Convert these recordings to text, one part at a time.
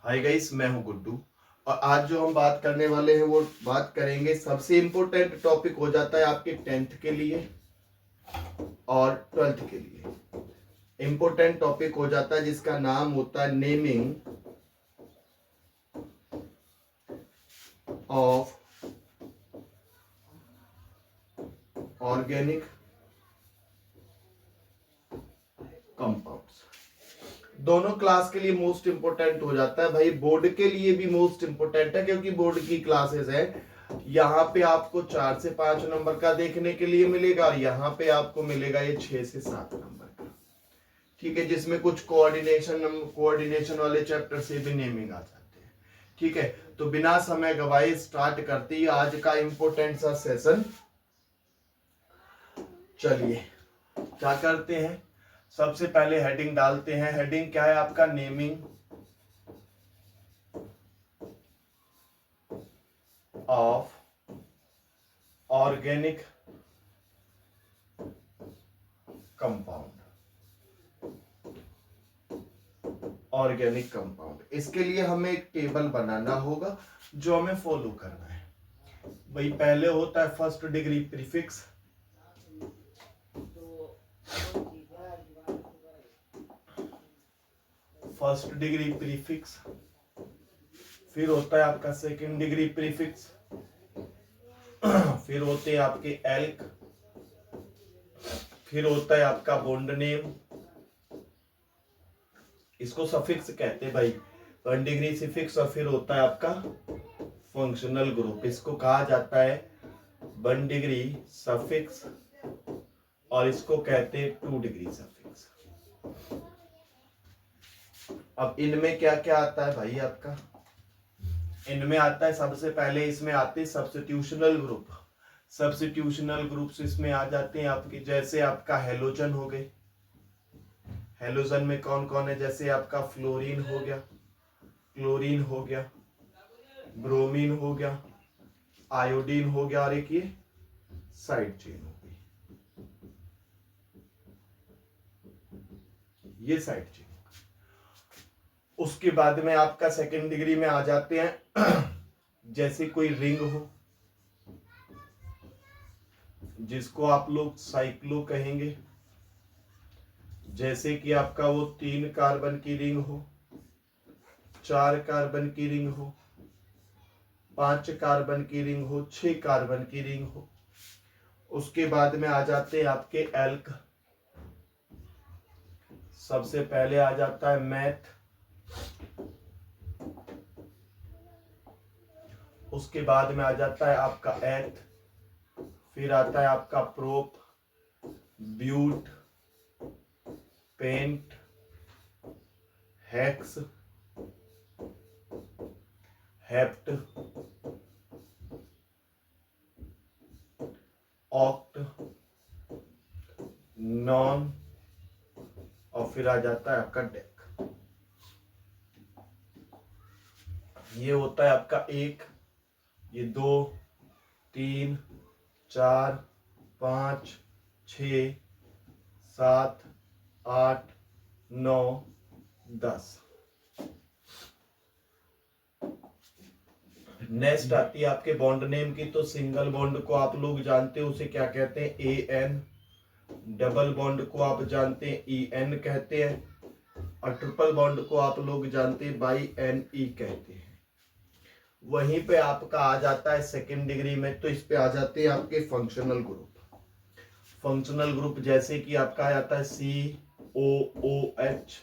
Hi guys, मैं हूं गुड्डू। और आज जो हम बात करने वाले हैं वो बात करेंगे, सबसे इम्पोर्टेंट टॉपिक हो जाता है आपके 10th के लिए और 12th के लिए। इम्पोर्टेंट टॉपिक हो जाता है जिसका नाम होता है नेमिंग ऑफ ऑर्गेनिक कंपाउंड्स। दोनों क्लास के लिए मोस्ट इंपोर्टेंट हो जाता है भाई, बोर्ड के लिए भी मोस्ट इंपोर्टेंट है क्योंकि बोर्ड की क्लासेस है। यहाँ पे आपको 4 से 5 नंबर का देखने के लिए मिलेगा और यहाँ पे आपको मिलेगा ये 6 से 7 नंबर का, ठीक है, जिसमें कुछ कोऑर्डिनेशन वाले चैप्टर से भी नेमिंग आ जाते हैं। ठीक है, तो बिना समय गवाए स्टार्ट करते ही आज का इंपोर्टेंट सा सेशन। चलिए क्या करते हैं, सबसे पहले हेडिंग डालते हैं। हेडिंग क्या है आपका? Naming of organic compound. Organic compound, इसके लिए हमें एक टेबल बनाना होगा जो हमें फॉलो करना है। भाई पहले होता है first degree prefix, first degree prefix, फिर होता है आपका सेकंड डिग्री प्रीफिक्स, फिर होते हैं आपके एल्क, फिर होता है आपका बॉन्ड नेम, इसको सफिक्स कहते हैं भाई, 1 डिग्री सफिक्स, और फिर होता है आपका फंक्शनल ग्रुप, इसको कहा जाता है 1 डिग्री सफिक्स और इसको कहते हैं 2 डिग्री सफिक्स। अब इनमें क्या क्या आता है भाई आपका? इनमें आता है सबसे पहले, इसमें आते हैं सब्स्टिट्यूशनल ग्रुप। सब्स्टिट्यूशनल ग्रुप्स इसमें आ जाते हैं आपके, जैसे आपका हेलोजन हो गए। हेलोजन में कौन कौन है? जैसे आपका फ्लोरीन हो गया, क्लोरीन हो गया, ब्रोमीन हो गया, आयोडीन हो गया, और एक ये साइड चेन हो गई, ये साइड चेन। उसके बाद में आपका सेकंड डिग्री में आ जाते हैं जैसे कोई रिंग हो, जिसको आप लोग साइक्लो कहेंगे, जैसे कि आपका वो 3 कार्बन की रिंग हो, 4 कार्बन की रिंग हो, 5 कार्बन की रिंग हो, 6 कार्बन की रिंग हो। उसके बाद में आ जाते हैं आपके एल्क। सबसे पहले आ जाता है मैथ, उसके बाद में आ जाता है आपका एथ, फिर आता है आपका prop, but, pent, hex, hept, oct, non, और फिर आ जाता है आपका डेक। ये होता है आपका 1, ये 2, 3, 4, 5, 6, 7, 8, 9, 10। नेक्स्ट आती है आपके बॉन्ड नेम की। तो सिंगल बॉन्ड को आप लोग जानते हो, उसे क्या कहते हैं? AN। डबल बॉन्ड को आप जानते हैं EN कहते हैं, और ट्रिपल बॉन्ड को आप लोग जानते हैं BNE कहते हैं। वहीं पे आपका आ जाता है सेकेंड डिग्री में, तो इस पे आ जाते हैं आपके फंक्शनल ग्रुप। फंक्शनल ग्रुप जैसे कि आपका आ जाता है COOH,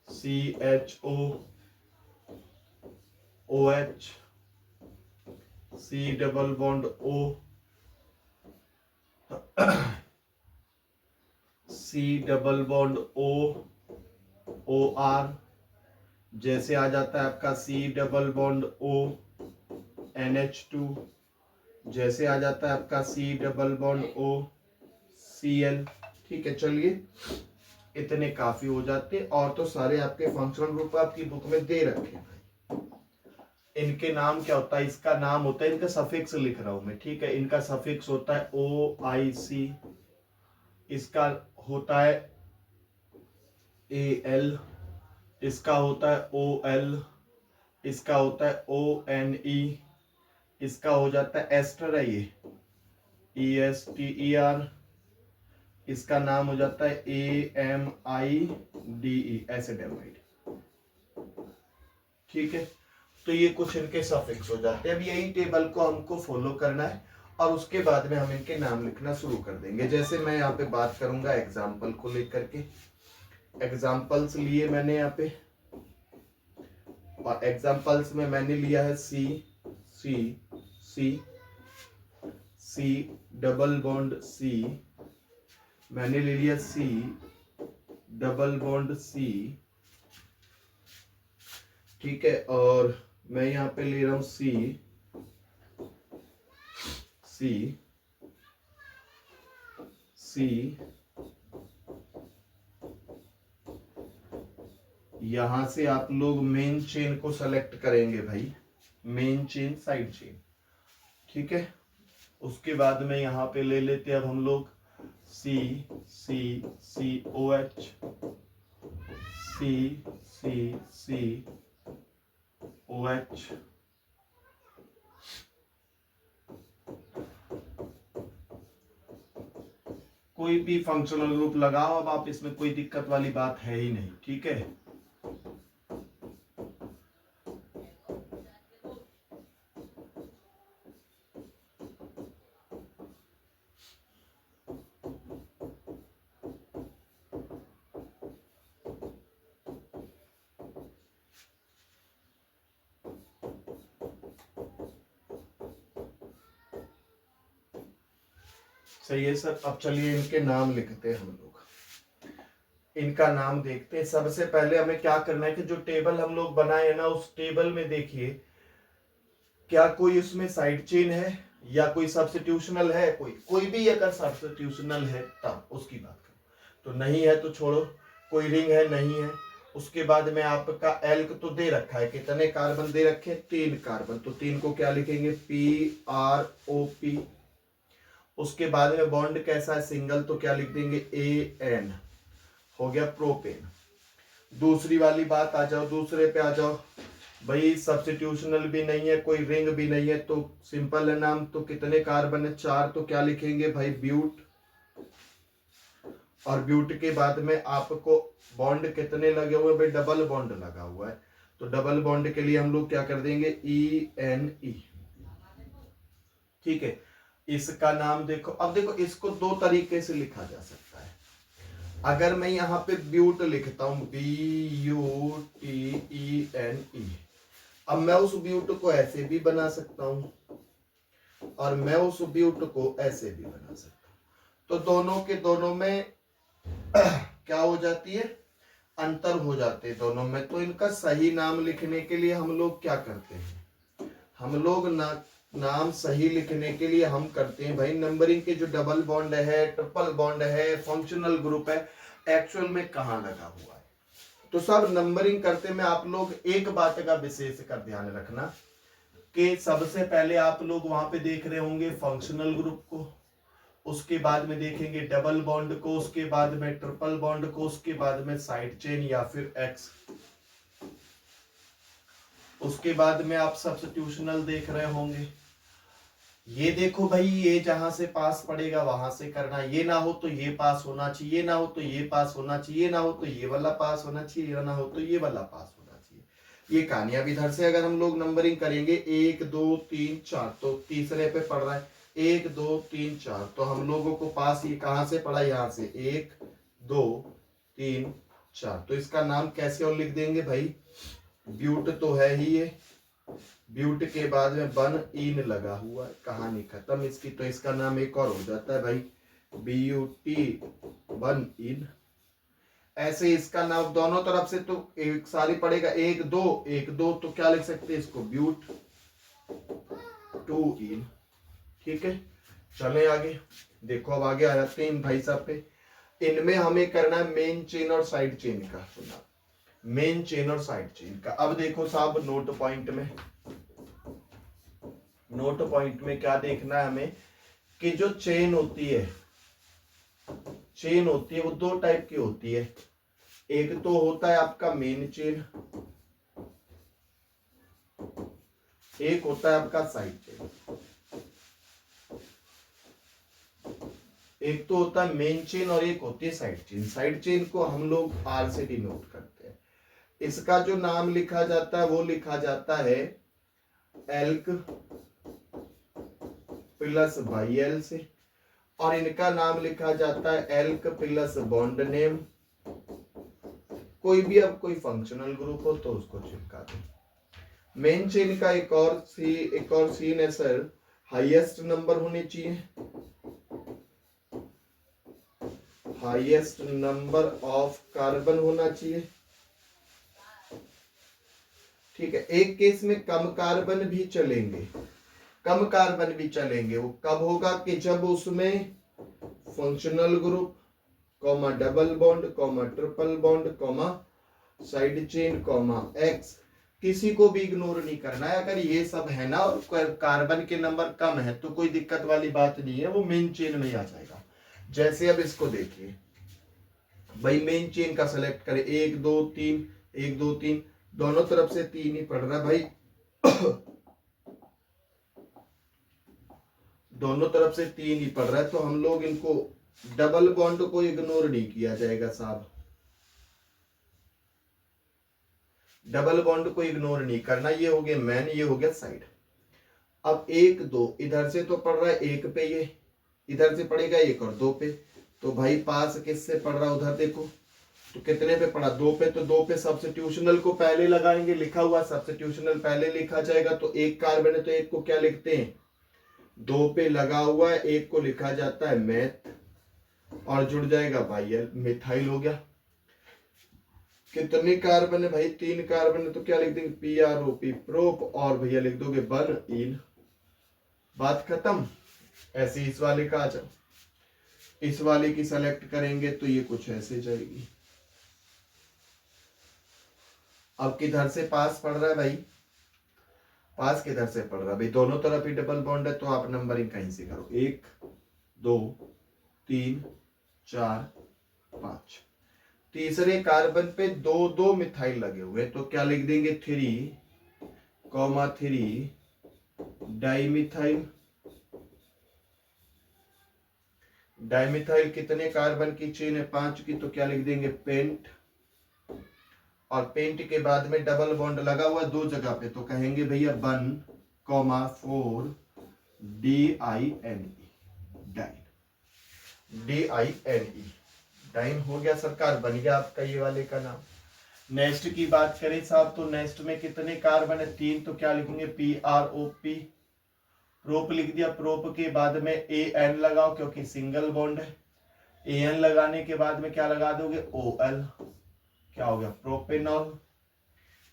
CHO, OH, C double bond O, C double bond O, OR, जैसे आ जाता है आपका C double bond O, NH2, जैसे आ जाता है आपका C double bond O, Cl। ठीक है, चलिए इतने काफी हो जाते हैं, और तो सारे आपके फंक्शनल ग्रुप आपकी बुक में दे रखे हैं। इनके नाम क्या होता है? इसका नाम होता है, इनका सफिक्स लिख रहा हूं मैं, ठीक है, इनका सफिक्स होता है OIC, इसका होता है AL, इसका होता है OL, इसका होता है ONE, इसका हो जाता है एस्टर है ये ESTER, इसका नाम हो जाता है AMIDE एसिडामाइड। ठीक है, तो ये कुछ इनके सफिक्स हो जाते हैं। अब यही टेबल को हमको फॉलो करना है और उसके बाद में हम इनके नाम लिखना शुरू कर देंगे। जैसे मैं यहाँ पे बात करूंगा एग्जाम्पल को लेकर के, एग्जाम्पल्स लिए मैंने यहाँ पे, और एग्जाम्पल्स में मैंने लिया है सी सी सी सी डबल बॉन्ड सी, मैंने ले लिया सी डबल बॉन्ड सी। ठीक है, और मैं यहाँ पे ले रहा हूं सी सी सी, यहां से आप लोग मेन चेन को सेलेक्ट करेंगे भाई, मेन चेन साइड चेन। ठीक है, उसके बाद में यहाँ पे ले लेते हैं अब हम लोग सी सी सी OH, सी सी सी OH, कोई भी फंक्शनल ग्रुप लगाओ अब आप, इसमें कोई दिक्कत वाली बात है ही नहीं। ठीक है, सही है सर। अब चलिए इनके नाम लिखते हैं हम लोग, इनका नाम देखते हैं। सबसे पहले हमें क्या करना है कि जो टेबल हम लोग बनाए हैं ना, उस टेबल में देखिए क्या कोई उसमें साइड चेन है या कोई सब्स्टिट्यूशनल है, कोई भी अगर सब्स्टिट्यूशनल है तब उसकी बात करो, तो नहीं है तो छोड़ो। कोई रिंग है, नहीं है। उसके बाद में आपका एल्क तो दे रखा है, कितने कार्बन दे रखे, 3 कार्बन, तो 3 को क्या लिखेंगे PROP। उसके बाद में बॉन्ड कैसा है, सिंगल, तो क्या लिख देंगे AN, हो गया प्रोपेन। दूसरी वाली बात आ जाओ, दूसरे पे आ जाओ भाई, सब्स्टिट्यूशनल भी नहीं है, कोई रिंग भी नहीं है, तो सिंपल है नाम, तो कितने कार्बन है 4, तो क्या लिखेंगे भाई ब्यूट। और ब्यूट के बाद में आपको बॉन्ड कितने लगे हुए भाई, डबल बॉन्ड लगा हुआ है, तो डबल बॉन्ड के लिए हम लोग क्या कर देंगे ENE। ठीक है, इसका नाम देखो। अब देखो इसको 2 तरीके से लिखा जा सकता है। अगर मैं यहाँ पे ब्यूट लिखता हूं BUTENE, अब मैं उस ब्यूट को ऐसे भी बना सकता हूं और मैं उस ब्यूट को ऐसे भी बना सकता हूं, तो दोनों के दोनों में क्या हो जाती है, अंतर हो जाते हैं दोनों में। तो इनका सही नाम लिखने के लिए हम लोग क्या करते हैं, हम लोग नाम सही लिखने के लिए हम करते हैं भाई नंबरिंग के, जो डबल बॉन्ड है, ट्रिपल बॉन्ड है, फंक्शनल ग्रुप है, एक्चुअल में कहाँ लगा हुआ है, तो सब नंबरिंग करते में आप लोग एक बात का विशेष कर ध्यान रखना कि सबसे पहले आप लोग वहां पे देख रहे होंगे फंक्शनल ग्रुप को, उसके बाद में देखेंगे डबल बॉन्ड को, उसके बाद में ट्रिपल बॉन्ड को, उसके बाद में साइड चेन या फिर एक्स, उसके बाद में आप सब्स्टिट्यूशनल देख रहे होंगे। ये देखो भाई, ये जहां से पास पड़ेगा वहां से करना, ये ना हो तो ये पास होना चाहिए, ये ना हो तो ये पास होना चाहिए, ये ना हो तो ये वाला पास होना चाहिए, ये ना हो तो ये वाला पास होना चाहिए। ये कहानियां भी इधर से अगर हम लोग नंबरिंग करेंगे 1 2 3 4, तो तीसरे पे पड़ रहा है 1 2 3 4, तो हम लोगों को पास ये कहां से पड़ा, यहाँ से 1 2 3 4, तो इसका नाम कैसे और लिख देंगे भाई, ब्यूट तो है ही ये, ब्यूट के बाद में बन इन लगा हुआ है, कहानी खत्म इसकी, तो इसका नाम एक और हो जाता है भाई BUT बन इन। ऐसे इसका नाम दोनों तरफ से तो एक सारी पड़ेगा 1 2 1 2, तो क्या लिख सकते हैं इसको ब्यूट 2 इन। ठीक है, चले आगे, देखो अब आगे आ जाते हैं इन भाई साहब पे। इनमें हमें करना है मेन चेन और साइड चेन का, सुना, मेन चेन और साइड चेन का। अब देखो साहब नोट पॉइंट में, नोट पॉइंट में क्या देखना है हमें कि जो चेन होती है, चेन होती है वो 2 टाइप की होती है, एक तो होता है आपका मेन चेन, एक होता है आपका साइड चेन। एक तो होता है मेन चेन और एक होती है साइड चेन। साइड चेन को हम लोग आर से डिनोट करते हैं। इसका जो नाम लिखा जाता है वो लिखा जाता है एल्क प्लस बाई एल से, और इनका नाम लिखा जाता है एल्क प्लस बॉन्ड नेम। कोई भी अब कोई फंक्शनल ग्रुप हो तो उसको चिपका दो। मेन चेन का एक और सीन है सर, हाईएस्ट नंबर होने चाहिए, हाईएस्ट नंबर ऑफ कार्बन होना चाहिए। ठीक है, एक केस में कम कार्बन भी चलेंगे, कम कार्बन भी चलेंगे। वो कब होगा कि जब उसमें functional group comma double bond comma triple bond comma side chain comma x, किसी को भी इग्नोर नहीं करना है। अगर ये सब है ना और कार्बन के नंबर कम है तो कोई दिक्कत वाली बात नहीं है, वो मेन चेन में ही आ जाएगा। जैसे अब इसको देखिए भाई, मेन चेन का सेलेक्ट करें, 1 2 3, 1 2 3, दोनों तरफ से 3 ही पड़ रहा है भाई दोनों तरफ से 3 ही पड़ रहा है, तो हम लोग इनको डबल बॉन्ड को इग्नोर नहीं किया जाएगा साहब, डबल बॉन्ड को इग्नोर नहीं करना। ये हो गया मैन, ये हो गया साइड। अब 1 2 इधर से तो पड़ रहा है 1 पे, ये इधर से पड़ेगा 1 और 2 पे, तो भाई पास किससे पड़ रहा है उधर देखो, तो कितने पे पड़ा 2 पे, तो 2 पे सब्स्टिट्यूशनल को पहले लगाएंगे, लिखा हुआ सब्स्टिट्यूशनल पहले लिखा जाएगा। तो एक कार्बन है तो एक को क्या लिखते हैं, 2 पे लगा हुआ है, एक को लिखा जाता है मैथ और जुड़ जाएगा भाई मिथाइल हो गया। कितने कार्बन है भाई, 3 कार्बन है तो क्या लिख देंगे PROP प्रोप, और भैया लिख दोगे बन इन, बात खत्म। ऐसे इस वाले का आ जाओ, इस वाले की सेलेक्ट करेंगे तो ये कुछ ऐसे जाएगी। अब किधर से पास पड़ रहा है भाई, पास किधर से पड़ रहा है भाई, दोनों तरफ ही डबल बॉन्ड है, तो आप नंबरिंग कहीं से करो, 1 2 3 4 5। तीसरे कार्बन पे 2 2 मिथाइल लगे हुए, तो क्या लिख देंगे 3,3 डाइमिथाइल। डाइमिथाइल कितने कार्बन की चेन है, 5 की, तो क्या लिख देंगे पेंट, और पेंट के बाद में डबल बॉन्ड लगा हुआ 2 जगह पे, तो कहेंगे भैया बन comma 4 DINE, dine, DINE, dine हो गया सरकार, बन गया आपका ये वाले का नाम। नेक्स्ट की बात करें साहब, तो नेक्स्ट में कितने कार्बन है, 3, तो क्या लिखेंगे PROP, प्रोप लिख दिया। प्रोप के बाद में AN लगाओ क्योंकि सिंगल बॉन्ड है, AN लगाने के बाद में क्या लगा दोगे OL, क्या हो गया प्रोपेनॉल।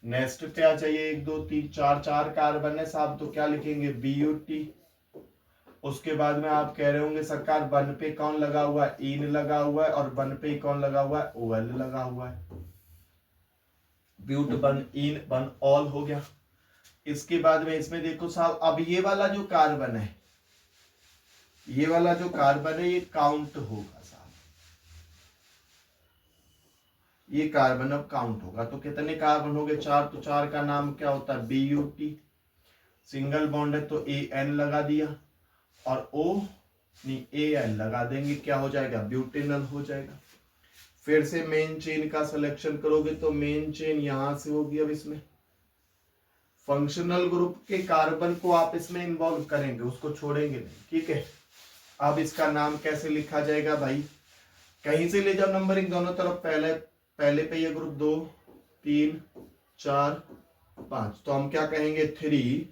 नेक्स्ट पे आ जाइए, 1 2 3 4 4 कार्बन है साहब, तो क्या लिखेंगे BUT। उसके बाद में आप कह रहे होंगे सरकार बन पे कौन लगा हुआ है, इन लगा हुआ है, और बन पे कौन लगा हुआ है, OL लगा हुआ है, ब्यूट बन इन बन ऑल हो गया। इसके बाद में इसमें देखो साहब, अब ये वाला जो कार्बन है, ये वाला जो कार्बन है ये काउंट होगा साहब, ये कार्बन अब काउंट होगा। तो कितने कार्बन हो गए, 4, तो 4 का नाम क्या होता है BUT। सिंगल बॉन्ड है तो AN लगा दिया, और O नहीं AL लगा देंगे, क्या हो जाएगा ब्यूटेनल हो जाएगा। फिर से मेन चेन का सिलेक्शन करोगे तो मेन चेन यहां से होगी। अब इसमें फंक्शनल ग्रुप के कार्बन को आप इसमें इन्वॉल्व करेंगे, उसको छोड़ेंगे नहीं, ठीक है। अब इसका नाम कैसे लिखा जाएगा भाई, कहीं से ले जाओ नंबरिंग दोनों तरफ, पहले पे ये ग्रुप 2 3 4 5, तो हम क्या कहेंगे 3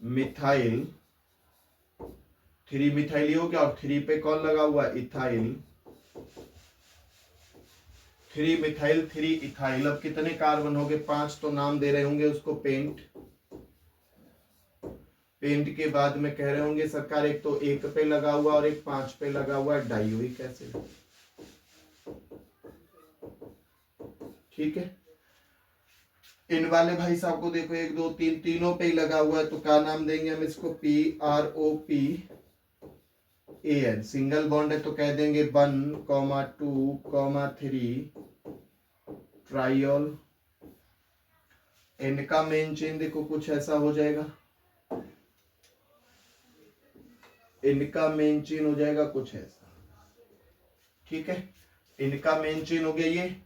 मिथाइल, 3 मिथाइल हो गया, और 3 पे कौन लगा हुआ है इथाइल, 3 मिथाइल 3 इथाइल। अब कितने कार्बन हो गए 5, तो नाम दे रहे होंगे उसको पेंट। पेंट के बाद में कह रहे होंगे सरकार एक तो 1 पे लगा हुआ और एक 5 पे लगा हुआ है, डाई हुई कैसे, ठीक है। इन वाले भाई साहब को देखो 1 2 3 तीनों पे ही लगा हुआ है, तो क्या नाम देंगे हम इसको PROP AN, सिंगल बॉन्ड है तो कह देंगे 1, 2, 3 ट्राइयोल। इनका मेन चेन देखो कुछ ऐसा हो जाएगा, इनका मेन चेन हो जाएगा कुछ ऐसा, ठीक है। इनका मेन चेन हो गया ये।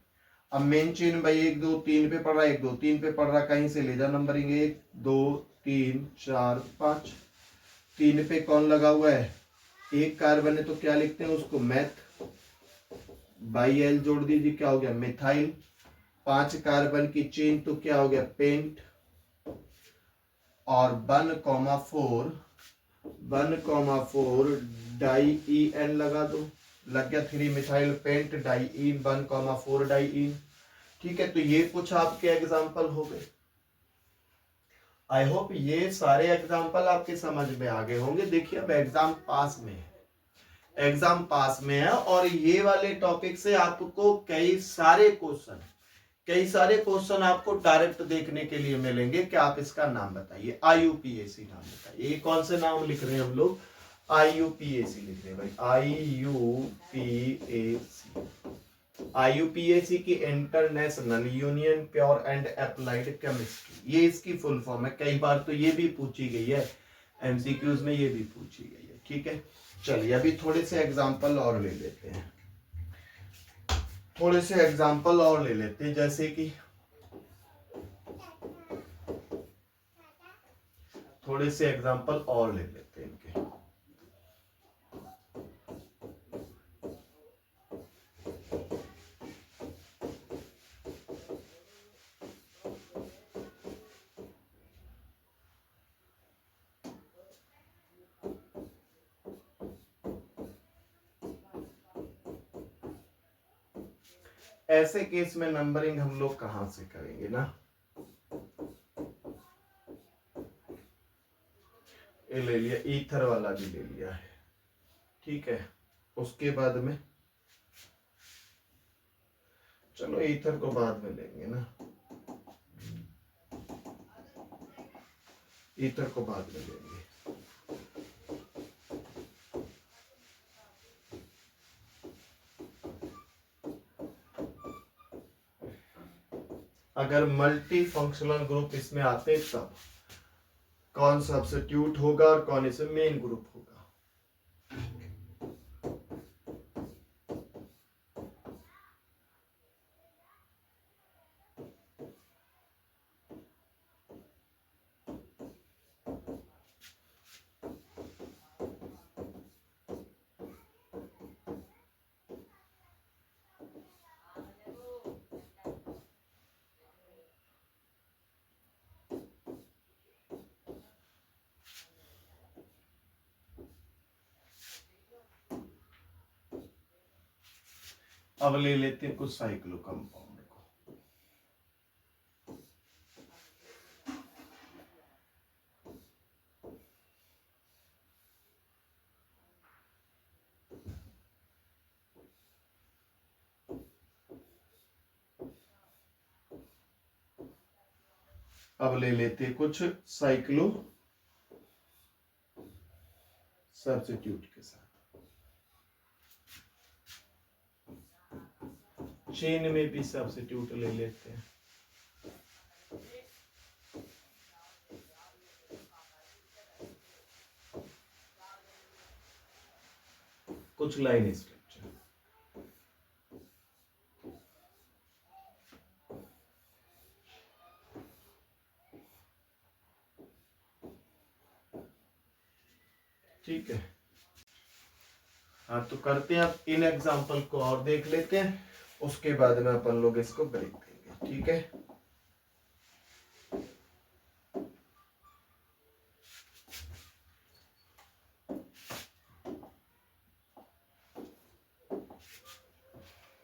अब मेन चेन भाई 1 2 3 पे पड़ रहा है, 1 2 3 पे पड़ रहा, कहीं से ले जा नंबरिंग, 1 2 3 4 5। 3 पे कौन लगा हुआ है, एक कार्बन है तो क्या लिखते हैं उसको, मैथ, बाई एल जोड़ दीजिए, क्या हो गया मिथाइल। 5 कार्बन की चेन तो क्या हो गया पेंट। और 1,4 डाई ई एन लगा दो, लग गया 3 मिथाइल पेंट डाई इन, 1,4 डाई इन। ठीक है, तो ये कुछ आपके एग्जाम्पल हो गए। आई होप ये सारे एग्जाम्पल आपके समझ में आ गए होंगे। देखिए अब एग्जाम पास में है, एग्जाम पास में है, और ये वाले टॉपिक से आपको कई सारे क्वेश्चन आपको डायरेक्ट देखने के लिए मिलेंगे कि आप इसका नाम बताइए, IUPAC नाम बताइए। ये कौन से नाम लिख रहे हैं हम लोग, IUPAC लिख रहे हैं भाई, IUPAC की international union pure and applied chemistry, ये इसकी फुल फॉर्म है। कई बार तो ये भी पूछी गई है MCQs में, ये भी पूछी गई है। ठीक है, चलिए अभी थोड़े से एग्जाम्पल और ले लेते हैं, जैसे कि थोड़े से एग्जाम्पल और ले लेते हैं इनके। ऐसे केस में नंबरिंग हम लोग कहां से करेंगे ना, ये ले लिया, ईथर वाला भी ले लिया है। ठीक है, उसके बाद में चलो ईथर को बाद में लेंगे ना, ईथर को बाद में लेंगे। अगर मल्टी फंक्शनल ग्रुप इसमें आते तब कौन सब्स्टिट्यूट होगा और कौन इसमें मेन ग्रुप होगा। अब ले लेते हैं कुछ साइक्लो कंपाउंड को। अब ले लेते हैं कुछ साइक्लो सब्स्टिट्यूट के साथ, चेन में भी सब्स्टिट्यूट ले लेते हैं। कुछ लाइन स्ट्रक्चर, ठीक है। हाँ तो करते हैं, अब इन एग्जाम्पल को और देख लेते हैं, उसके बाद में अपन लोग इसको ब्रेक देंगे। ठीक है,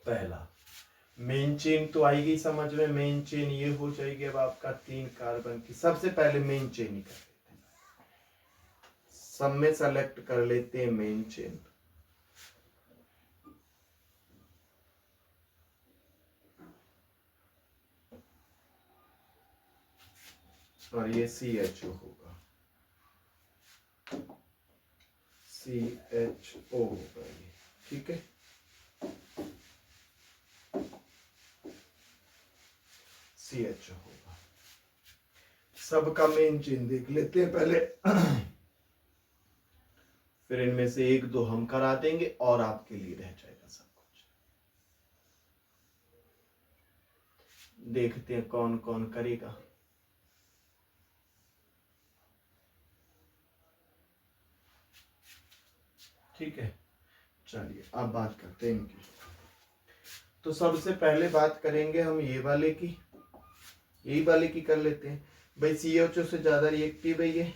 पहला मेन चेन तो आएगी समझ में, मेन चेन ये हो जाएगी। अब आपका 3 कार्बन की, सबसे पहले मेन चेन ही कर लेते हैं, सब में सेलेक्ट कर लेते हैं मेन चेन। और ये CHO होगा, CHO होगा ये, ठीक है। CHO होगा। सबका मेन चेन देख लेते हैं पहले, फिर इनमें से एक दो हम करा देंगे और आपके लिए रह जाएगा सब कुछ। देखते हैं कौन कौन करेगा। ठीक है, चलिए अब बात करते हैं इनकी। तो सबसे पहले बात करेंगे हम ये वाले की, यही वाले की कर लेते हैं भाई। CHO से ज्यादा रिएक्टिव है ये।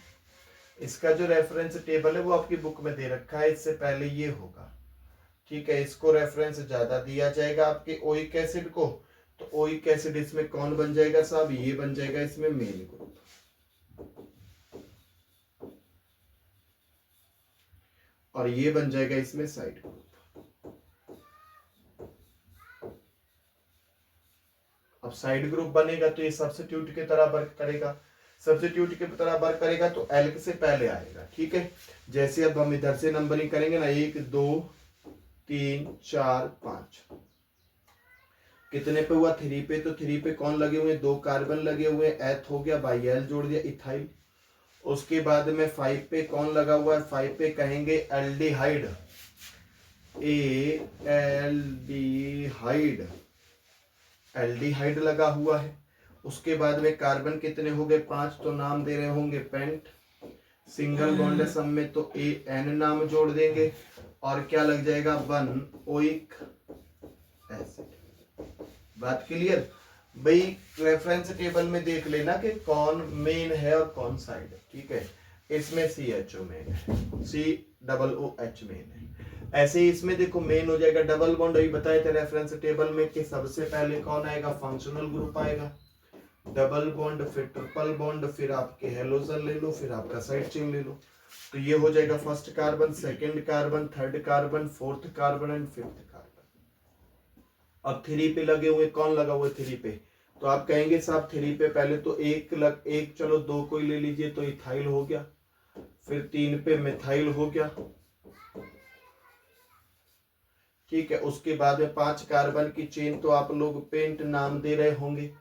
इसका जो रेफरेंस टेबल है वो आपकी बुक में दे रखा है, इससे पहले ये होगा, ठीक है। इसको रेफरेंस ज्यादा दिया जाएगा आपके ओइक एसिड को, तो ओइक एसिड इसमें कौन बन जाएगा साहब, ये बन जाएगा इसमें मेन ग्रुप, और ये बन जाएगा इसमें साइड ग्रुप। अब साइड ग्रुप बनेगा तो ये सब्स्टिट्यूट की तरह वर्क करेगा, सब्स्टिट्यूट की तरह वर्क करेगा तो एल्क से पहले आएगा, ठीक है। जैसे अब हम इधर से नंबरिंग करेंगे ना, 1 2 3 4 5, कितने पे हुआ, 3 पे। तो 3 पे कौन लगे हुए, 2 कार्बन लगे हुए, एथ हो गया, बाई एल जोड़ दिया, इथाइल। उसके बाद में 5 पे कौन लगा हुआ है, 5 पे कहेंगे एल्डिहाइड, एल्डिहाइड, एल्डिहाइड लगा हुआ है। उसके बाद में कार्बन कितने हो गए, 5, तो नाम दे रहे होंगे पेंट, सिंगल बॉन्ड है सब में तो AN नाम जोड़ देंगे, और क्या लग जाएगा, 1 ओइक एसिड। बात क्लियर भाई। रेफरेंस टेबल में देख लेना कि कौन मेन है और कौन साइड है, ठीक है। इसमें CHO मेन है, COOH मेन है। ऐसे ही इसमें देखो मेन हो जाएगा डबल बॉन्ड, अभी बताए थे रेफरेंस टेबल में कि सबसे पहले कौन आएगा, फंक्शनल ग्रुप आएगा, डबल बॉन्ड, फिर ट्रिपल बॉन्ड, फिर आपके हेलोजन ले लो, फिर आपका साइड चेन ले लो। तो ये हो जाएगा first carbon, second carbon, third carbon, fourth carbon and fifth carbon. अब 3 पे लगे हुए, कौन लगा हुआ 3 पे, तो आप कहेंगे साहब 3 पे पहले तो एक चलो 2 कोई ले लीजिए तो इथाइल हो गया, फिर 3 पे मिथाइल हो गया, ठीक है। उसके बाद में 5 कार्बन की चेन तो आप लोग पेंट नाम दे रहे होंगे।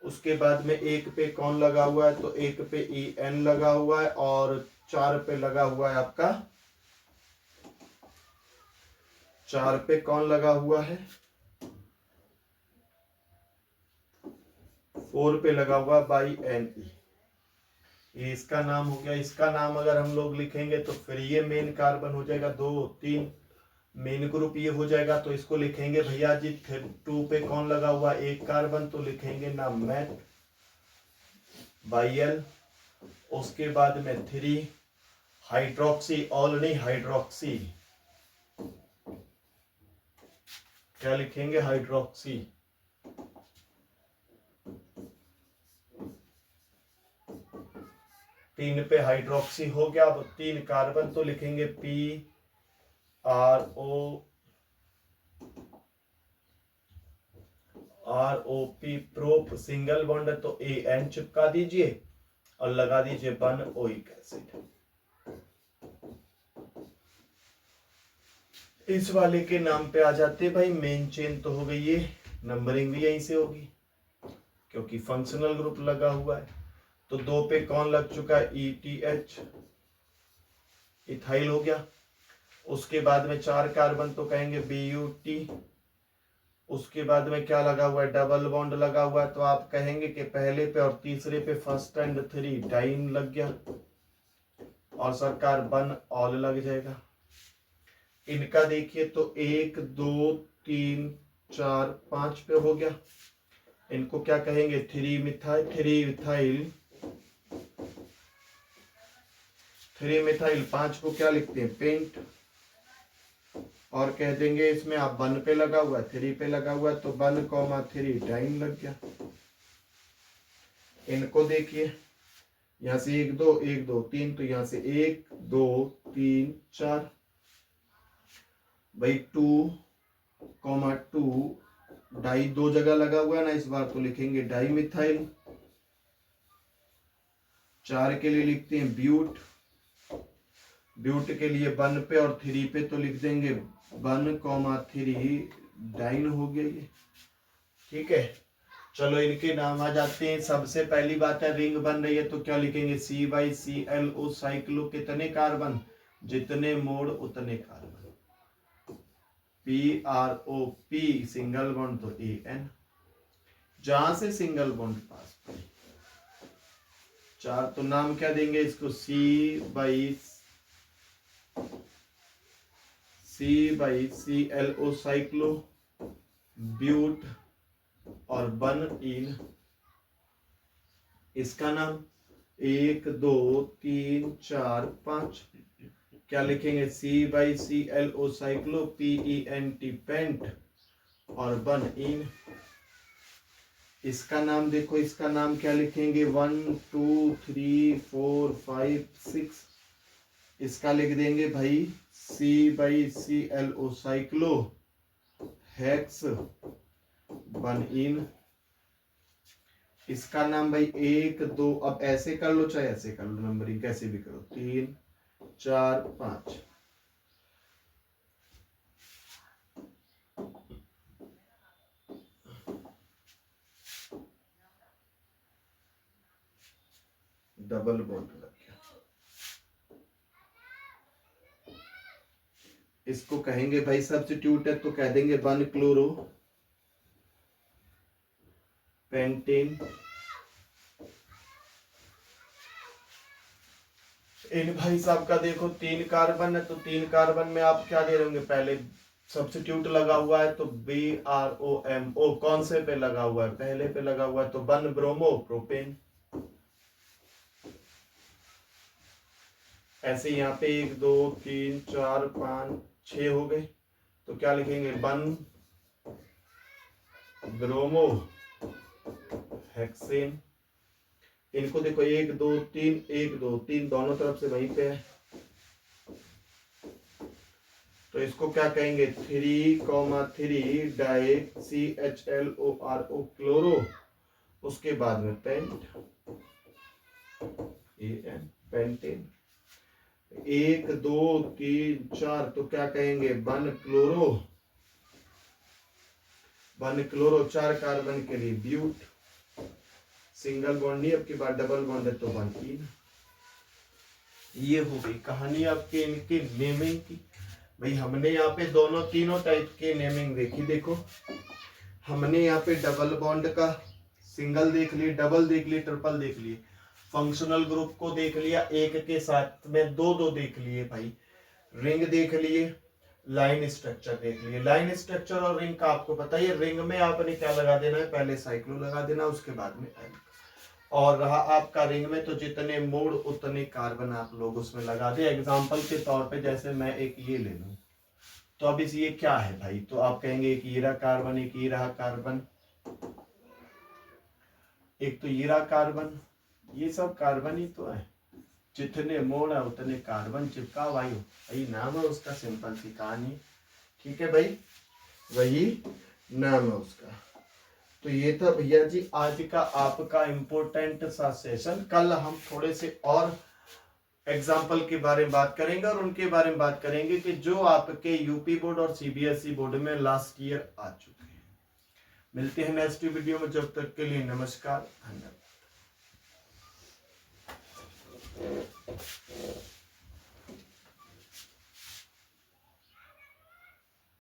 उसके बाद में 1 पे कौन लगा हुआ है, तो 1 पे EN लगा हुआ है, और 4 पे लगा हुआ है आपका, 4 पे कौन लगा हुआ है, 4 पे लगा हुआ बाई NE, ये इसका नाम हो गया। इसका नाम अगर हम लोग लिखेंगे तो फिर ये मेन कार्बन हो जाएगा, 2 3 मेन ग्रुप ये हो जाएगा। तो इसको लिखेंगे भैया जी, 2 पे कौन लगा हुआ, 1 कार्बन, तो लिखेंगे ना मैट बाई एल। उसके बाद में 3 हाइड्रोक्सी, ऑल नहीं हाइड्रोक्सी, क्या लिखेंगे, हाइड्रोक्सी। 3 पे हाइड्रोक्सी हो गया। अब 3 कार्बन तो लिखेंगे ROP, प्रोप, सिंगल बॉन्ड है तो AN चिपका दीजिए और लगा दीजिए 1 ओइक एसिड। इस वाले के नाम पे आ जाते भाई, मेन चेन तो हो गई, ये नंबरिंग भी यहीं से होगी क्योंकि फंक्शनल ग्रुप लगा हुआ है। तो 2 पे कौन लग चुका है, ETH, इथाइल हो गया। उसके बाद में 4 कार्बन तो कहेंगे BUT। उसके बाद में क्या लगा हुआ है, डबल बॉन्ड लगा हुआ है, तो आप कहेंगे कि पहले पे और तीसरे पे फर्स्ट एंड 3 डाइन लग गया, और सरकार 1 ऑल लग जाएगा। इनका देखिए तो 1 2 3 4 5 पे हो गया। इनको क्या कहेंगे, 3 मिथाइल 5 को क्या लिखते हैं, पेंट, और कह देंगे इसमें आप 1 पे लगा हुआ है, 3 पे लगा हुआ है, तो 1,3 डाइन लग गया। इनको देखिए, यहां से 1 2 1 2 3, तो यहां से 1 2 3 4 भाई 2,2 डाई 2 जगह लगा हुआ है ना इस बार, तो लिखेंगे डाई मिथाइल। 4 के लिए लिखते हैं ब्यूट, ब्यूट के लिए 1 पे और 3 पे तो लिख देंगे 1,3 डाइन हो गया ये। ठीक है, चलो इनके नाम आ जाते हैं। सबसे पहली बात है रिंग बन रही है तो क्या लिखेंगे CYCLO साइक्लो, कितने कार्बन, जितने मोड़ उतने कार्बन। PROP सिंगल बॉन्ड तो AN, जहां से सिंगल बॉन्ड पास 4, तो नाम क्या देंगे इसको CYCLO साइक्लो ब्यूट और 1 इन, इसका नाम 1 2 3 4 5 क्या लिखेंगे CYCLO साइक्लो PENT पेंट और 1 इन। इसका नाम देखो, इसका नाम क्या लिखेंगे 1 2 3 4 5 6, इसका लिख देंगे भाई CYCLO साइक्लो हेक्स 1 इन। इसका नाम भाई 1 2, अब ऐसे कर लो चाहे ऐसे कर लो, नंबरिंग कैसे भी करो, 3 4 5। डबल बॉन्ड लग गया, इसको कहेंगे भाई सब्स्टिट्यूट है तो कह देंगे 1 क्लोरो पेंटेन। इन भाई साहब का देखो 3 कार्बन है तो 3 कार्बन में आप क्या दे रहे होंगे, पहले सब्स्टिट्यूट लगा हुआ है तो BROMO, कौन से पे लगा हुआ है, पहले पे लगा हुआ है तो 1 ब्रोमो प्रोपेन। ऐसे यहाँ पे 1 2 3 4 5 6 हो गए तो क्या लिखेंगे 1 ब्रोमो हेक्सेन। इनको देखो 1 2 3 1 2 3 दोनों तरफ से वहीं पे है तो इसको क्या कहेंगे 3,3 डाई CHLORO क्लोरो, उसके बाद में पेंट AN पेंटेन। 1 2 3 4 तो क्या कहेंगे 1 क्लोरो 4 कार्बन के लिए ब्यूट, सिंगल बॉन्ड नहीं, अब की बार डबल बॉन्ड है तो 1 इन। ये हो गई कहानी आपके इनके नेमिंग की। भाई हमने यहाँ पे दोनों तीनों टाइप के नेमिंग देखी। देखो हमने यहाँ पे डबल बॉन्ड का सिंगल देख लिए, डबल देख लिए, ट्रिपल देख लिए, फंक्शनल ग्रुप को देख लिया, एक के साथ में दो दो देख लिए भाई, रिंग देख लिए, लाइन स्ट्रक्चर देख लिए। लाइन स्ट्रक्चर और रिंग का आपको पता है, रिंग में आपने क्या लगा देना है, पहले साइक्लो लगा देना, उसके बाद में एन। और रहा आपका रिंग में तो जितने मोड़ उतने कार्बन आप लोग उसमें लगा दे। एग्जांपल के तौर पे जैसे मैं एक ये ले लूं तो अब इस ये क्या है भाई, तो आप कहेंगे एक ये रहा कार्बन, एक ये रहा कार्बन, एक तो ये रहा कार्बन, ये सब कार्बन ही तो है, जितने मोड़ है उतने कार्बन चिपका वायु, वही नाम है उसका, सिंपल सी कहानी। ठीक है भाई, वही नाम है उसका। तो ये था भैया जी आज का आपका इम्पोर्टेंट सा सेशन। कल हम थोड़े से और एग्जाम्पल के बारे में बात करेंगे और उनके बारे में बात करेंगे कि जो आपके यूपी बोर्ड और सीबीएसई बोर्ड में लास्ट ईयर आ चुके हैं। मिलते हैं नेक्स्ट वीडियो में, जब तक के लिए नमस्कार, धन्यवाद।